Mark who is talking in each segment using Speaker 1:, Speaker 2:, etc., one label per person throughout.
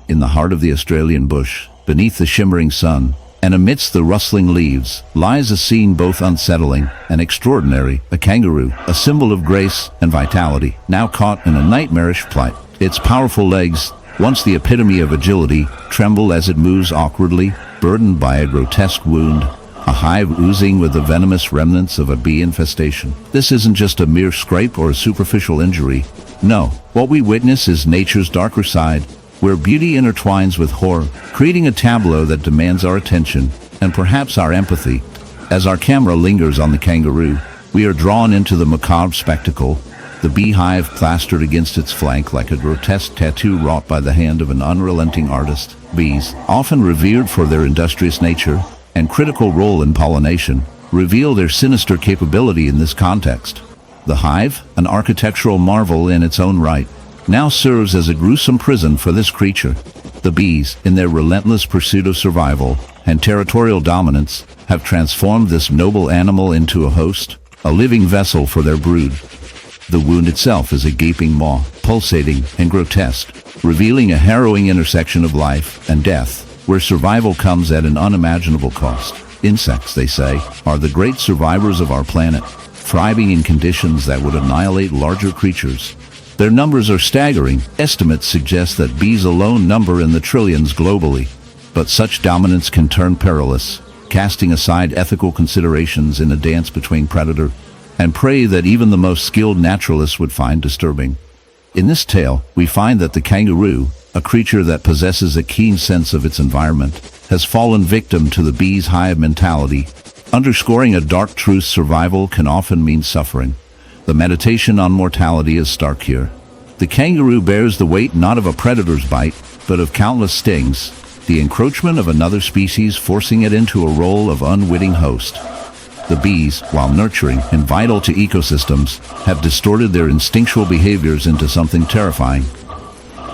Speaker 1: in the heart of the Australian bush, beneath the shimmering sun, and amidst the rustling leaves, lies a scene both unsettling and extraordinary. A kangaroo, a symbol of grace and vitality, now caught in a nightmarish plight. Its powerful legs, once the epitome of agility, tremble as it moves awkwardly, burdened by a grotesque wound, a hive oozing with the venomous remnants of a bee infestation. This isn't just a mere scrape or a superficial injury. No, what we witness is nature's darker side, where beauty intertwines with horror, creating a tableau that demands our attention and perhaps our empathy. As our camera lingers on the kangaroo, we are drawn into the macabre spectacle, the beehive plastered against its flank like a grotesque tattoo wrought by the hand of an unrelenting artist. Bees, often revered for their industrious nature and critical role in pollination, reveal their sinister capability in this context. The hive, an architectural marvel in its own right, now serves as a gruesome prison for this creature. The bees, in their relentless pursuit of survival and territorial dominance, have transformed this noble animal into a host, a living vessel for their brood. The wound itself is a gaping maw, pulsating and grotesque, revealing a harrowing intersection of life and death, where survival comes at an unimaginable cost. Insects, they say, are the great survivors of our planet, thriving in conditions that would annihilate larger creatures. Their numbers are staggering. Estimates suggest that bees alone number in the trillions globally. But such dominance can turn perilous, casting aside ethical considerations in a dance between predator and prey that even the most skilled naturalists would find disturbing. In this tale, we find that the kangaroo, a creature that possesses a keen sense of its environment, has fallen victim to the bee's hive mentality, underscoring a dark truth: survival can often mean suffering. The meditation on mortality is stark here. The kangaroo bears the weight not of a predator's bite, but of countless stings, the encroachment of another species forcing it into a role of unwitting host. The bees, while nurturing and vital to ecosystems, have distorted their instinctual behaviors into something terrifying.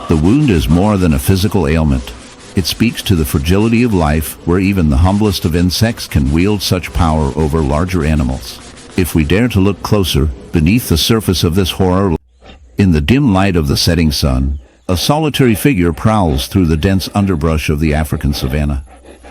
Speaker 1: The wound is more than a physical ailment. It speaks to the fragility of life, where even the humblest of insects can wield such power over larger animals. If we dare to look closer, beneath the surface of this horror, in the dim light of the setting sun, a solitary figure prowls through the dense underbrush of the African savanna.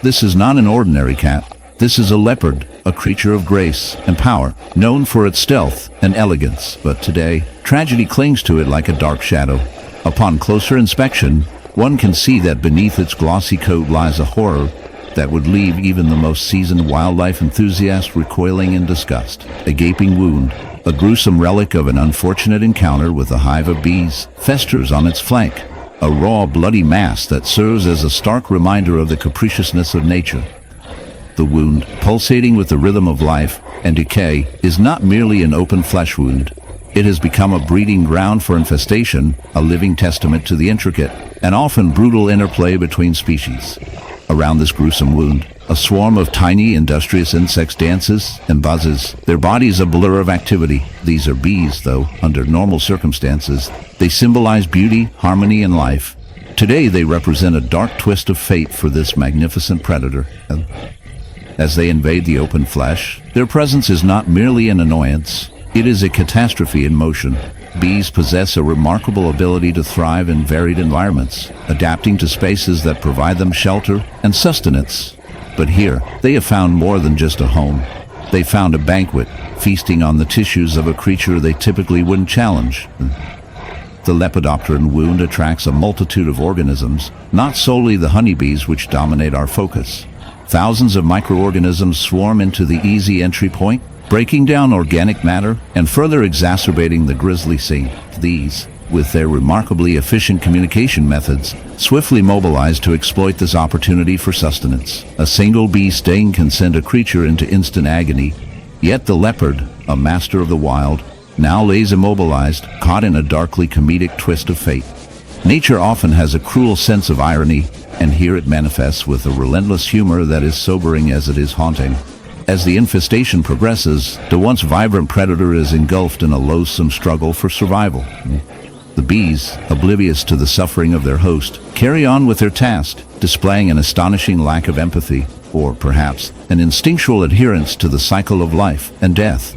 Speaker 1: This is not an ordinary cat. This is a leopard, a creature of grace and power, known for its stealth and elegance. But today, tragedy clings to it like a dark shadow. Upon closer inspection, one can see that beneath its glossy coat lies a horror that would leave even the most seasoned wildlife enthusiast recoiling in disgust. A gaping wound, a gruesome relic of an unfortunate encounter with a hive of bees, festers on its flank, a raw, bloody mass that serves as a stark reminder of the capriciousness of nature. The wound, pulsating with the rhythm of life and decay, is not merely an open flesh wound. It has become a breeding ground for infestation, a living testament to the intricate and often brutal interplay between species. Around this gruesome wound, a swarm of tiny, industrious insects dances and buzzes, their bodies a blur of activity. These are bees, though, under normal circumstances. They symbolize beauty, harmony, and life. Today, they represent a dark twist of fate for this magnificent predator. As they invade the open flesh, their presence is not merely an annoyance, it is a catastrophe in motion. Bees possess a remarkable ability to thrive in varied environments, adapting to spaces that provide them shelter and sustenance. But here, they have found more than just a home. They found a banquet, feasting on the tissues of a creature they typically wouldn't challenge. The lepidopteran wound attracts a multitude of organisms, not solely the honeybees which dominate our focus. Thousands of microorganisms swarm into the easy entry point, breaking down organic matter and further exacerbating the grisly scene. These, with their remarkably efficient communication methods, swiftly mobilize to exploit this opportunity for sustenance. A single bee sting can send a creature into instant agony, yet the leopard, a master of the wild, now lays immobilized, caught in a darkly comedic twist of fate. Nature often has a cruel sense of irony, and here it manifests with a relentless humor that is sobering as it is haunting. As the infestation progresses, the once vibrant predator is engulfed in a loathsome struggle for survival. The bees, oblivious to the suffering of their host, carry on with their task, displaying an astonishing lack of empathy, or perhaps an instinctual adherence to the cycle of life and death.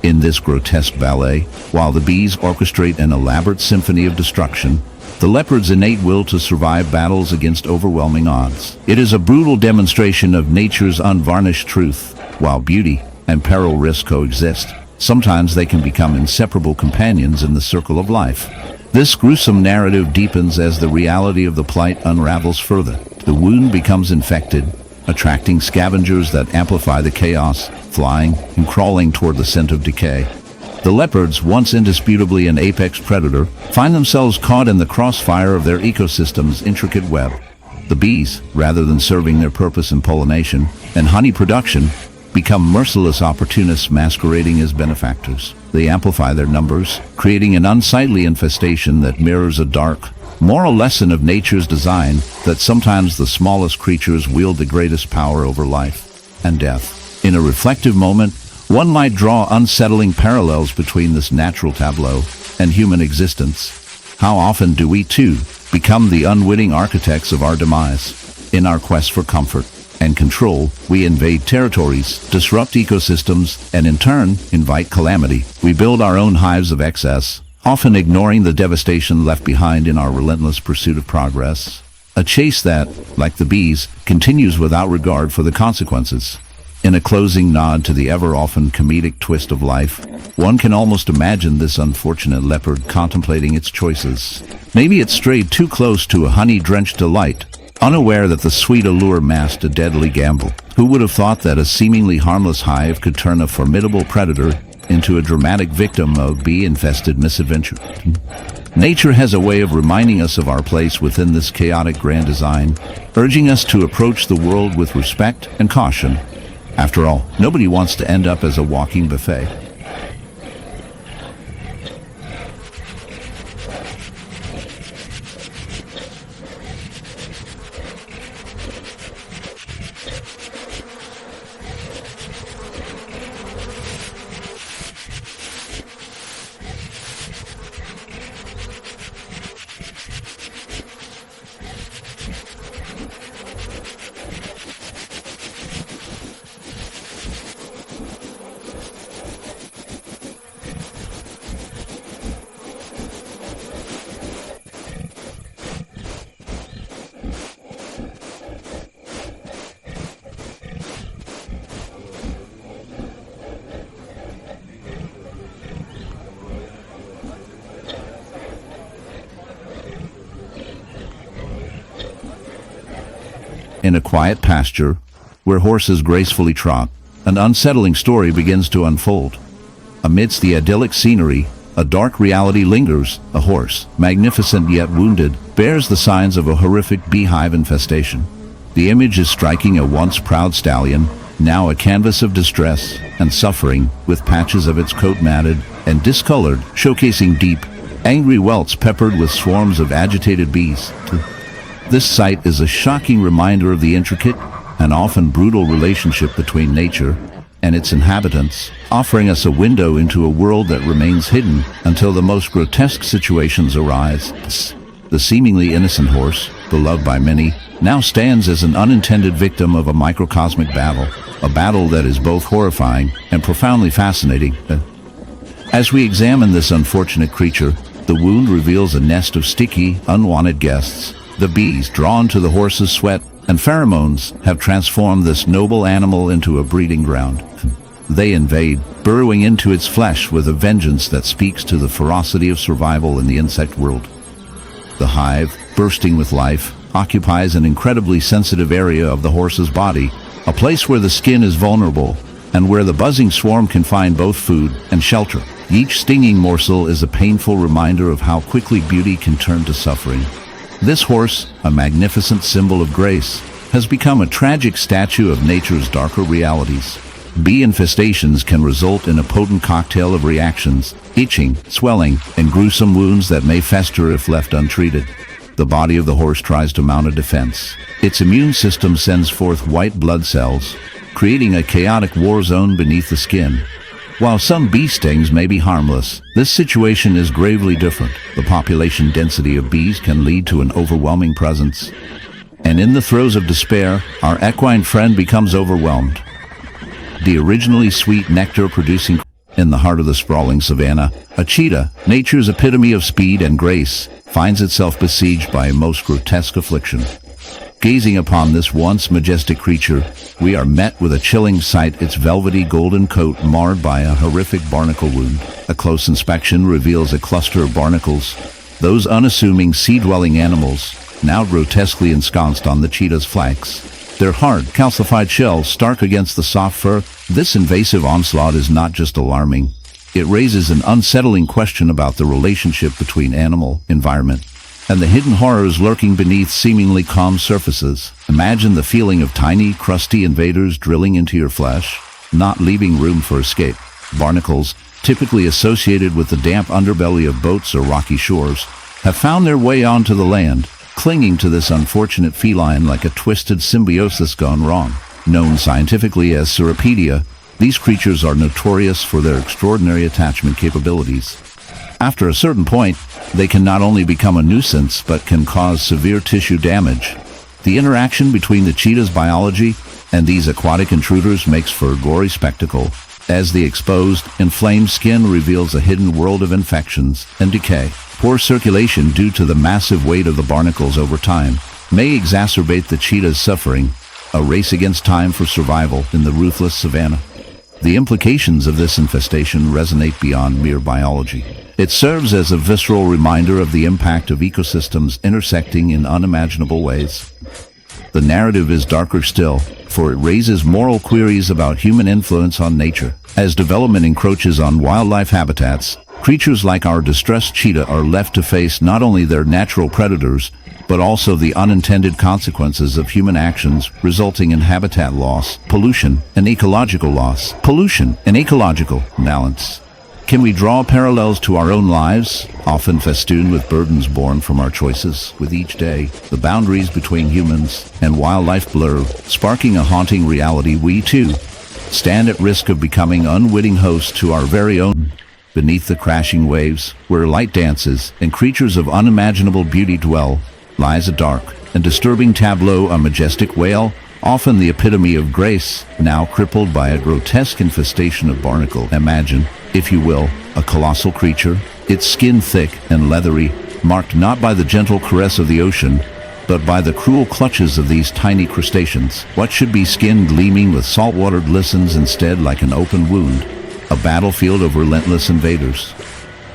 Speaker 1: In this grotesque ballet, while the bees orchestrate an elaborate symphony of destruction, The leopard's innate will to survive battles against overwhelming odds. It is a brutal demonstration of nature's unvarnished truth. While beauty and peril risk coexist, sometimes they can become inseparable companions in the circle of life. This gruesome narrative deepens as the reality of the plight unravels further. The wound becomes infected, attracting scavengers that amplify the chaos, flying and crawling toward the scent of decay. The leopards, once indisputably an apex predator, find themselves caught in the crossfire of their ecosystem's intricate web. The bees, rather than serving their purpose in pollination and honey production, become merciless opportunists masquerading as benefactors. They amplify their numbers, creating an unsightly infestation that mirrors a dark, moral lesson of nature's design, that sometimes the smallest creatures wield the greatest power over life and death. In a reflective moment, one might draw unsettling parallels between this natural tableau and human existence. How often do we, too, become the unwitting architects of our demise? In our quest for comfort and control, we invade territories, disrupt ecosystems, and in turn, invite calamity. We build our own hives of excess, often ignoring the devastation left behind in our relentless pursuit of progress. A chase that, like the bees, continues without regard for the consequences. In a closing nod to the ever-often comedic twist of life, one can almost imagine this unfortunate leopard contemplating its choices. Maybe it strayed too close to a honey-drenched delight, unaware that the sweet allure masked a deadly gamble. Who would have thought that a seemingly harmless hive could turn a formidable predator into a dramatic victim of bee-infested misadventure? Nature has a way of reminding us of our place within this chaotic grand design, urging us to approach the world with respect and caution. After all, nobody wants to end up as a walking buffet. In a quiet pasture, where horses gracefully trot, an unsettling story begins to unfold. Amidst the idyllic scenery, a dark reality lingers. A horse, magnificent yet wounded, bears the signs of a horrific beehive infestation. The image is striking: a once proud stallion, now a canvas of distress and suffering, with patches of its coat matted and discolored, showcasing deep, angry welts peppered with swarms of agitated bees. This sight is a shocking reminder of the intricate and often brutal relationship between nature and its inhabitants, offering us a window into a world that remains hidden until the most grotesque situations arise. The seemingly innocent horse, beloved by many, now stands as an unintended victim of a microcosmic battle, a battle that is both horrifying and profoundly fascinating. As we examine this unfortunate creature, the wound reveals a nest of sticky, unwanted guests. The bees, drawn to the horse's sweat and pheromones, have transformed this noble animal into a breeding ground. They invade, burrowing into its flesh with a vengeance that speaks to the ferocity of survival in the insect world. The hive, bursting with life, occupies an incredibly sensitive area of the horse's body, a place where the skin is vulnerable and where the buzzing swarm can find both food and shelter. Each stinging morsel is a painful reminder of how quickly beauty can turn to suffering. This horse, a magnificent symbol of grace, has become a tragic statue of nature's darker realities. Bee infestations can result in a potent cocktail of reactions: itching, swelling, and gruesome wounds that may fester if left untreated. The body of the horse tries to mount a defense. Its immune system sends forth white blood cells, creating a chaotic war zone beneath the skin. While some bee stings may be harmless, this situation is gravely different. The population density of bees can lead to an overwhelming presence. And in the throes of despair, our equine friend becomes overwhelmed. The originally sweet nectar-producing in the heart of the sprawling savanna, a cheetah, nature's epitome of speed and grace, finds itself besieged by a most grotesque affliction. Gazing upon this once majestic creature, we are met with a chilling sight, its velvety golden coat marred by a horrific barnacle wound. A close inspection reveals a cluster of barnacles, those unassuming sea-dwelling animals, now grotesquely ensconced on the cheetah's flanks. Their hard, calcified shells stark against the soft fur. This invasive onslaught is not just alarming. It raises an unsettling question about the relationship between animal, environment, and the hidden horrors lurking beneath seemingly calm surfaces. Imagine the feeling of tiny, crusty invaders drilling into your flesh, not leaving room for escape. Barnacles, typically associated with the damp underbelly of boats or rocky shores, have found their way onto the land, clinging to this unfortunate feline like a twisted symbiosis gone wrong. Known scientifically as Cirripedia, these creatures are notorious for their extraordinary attachment capabilities. After a certain point, they can not only become a nuisance but can cause severe tissue damage. The interaction between the cheetah's biology and these aquatic intruders makes for a gory spectacle, as the exposed, inflamed skin reveals a hidden world of infections and decay. Poor circulation due to the massive weight of the barnacles over time may exacerbate the cheetah's suffering, a race against time for survival in the ruthless savanna. The implications of this infestation resonate beyond mere biology. It serves as a visceral reminder of the impact of ecosystems intersecting in unimaginable ways. The narrative is darker still, for it raises moral queries about human influence on nature. As development encroaches on wildlife habitats, creatures like our distressed cheetah are left to face not only their natural predators, but also the unintended consequences of human actions, resulting in habitat loss, pollution, and ecological loss. Pollution and ecological balance. Can we draw parallels to our own lives, often festooned with burdens born from our choices? With each day, the boundaries between humans and wildlife blur, sparking a haunting reality. We, too, stand at risk of becoming unwitting hosts to our very own. Beneath the crashing waves, where light dances and creatures of unimaginable beauty dwell, lies a dark and disturbing tableau. A majestic whale, often the epitome of grace, now crippled by a grotesque infestation of barnacle. Imagine, if you will, a colossal creature, its skin thick and leathery, marked not by the gentle caress of the ocean, but by the cruel clutches of these tiny crustaceans. What should be skin gleaming with salt water glistens instead like an open wound, a battlefield of relentless invaders.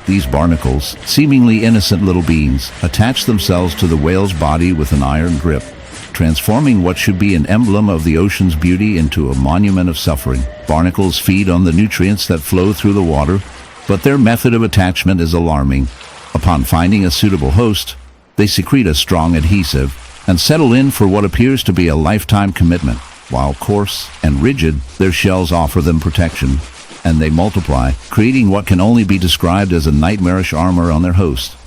Speaker 1: These barnacles, seemingly innocent little beings, attach themselves to the whale's body with an iron grip, transforming what should be an emblem of the ocean's beauty into a monument of suffering. Barnacles feed on the nutrients that flow through the water, but their method of attachment is alarming. Upon finding a suitable host, they secrete a strong adhesive and settle in for what appears to be a lifetime commitment. While coarse and rigid, their shells offer them protection, and they multiply, creating what can only be described as a nightmarish armor on their host.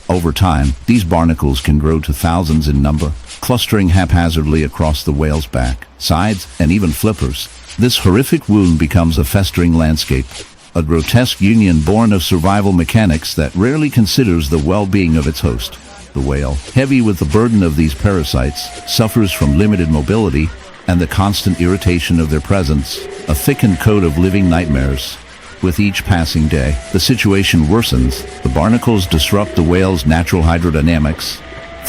Speaker 1: Over time, these barnacles can grow to thousands in number, clustering haphazardly across the whale's back, sides, and even flippers. This horrific wound becomes a festering landscape, a grotesque union born of survival mechanics that rarely considers the well-being of its host. The whale, heavy with the burden of these parasites, suffers from limited mobility and the constant irritation of their presence, a thickened coat of living nightmares. With each passing day, the situation worsens. The barnacles disrupt the whale's natural hydrodynamics,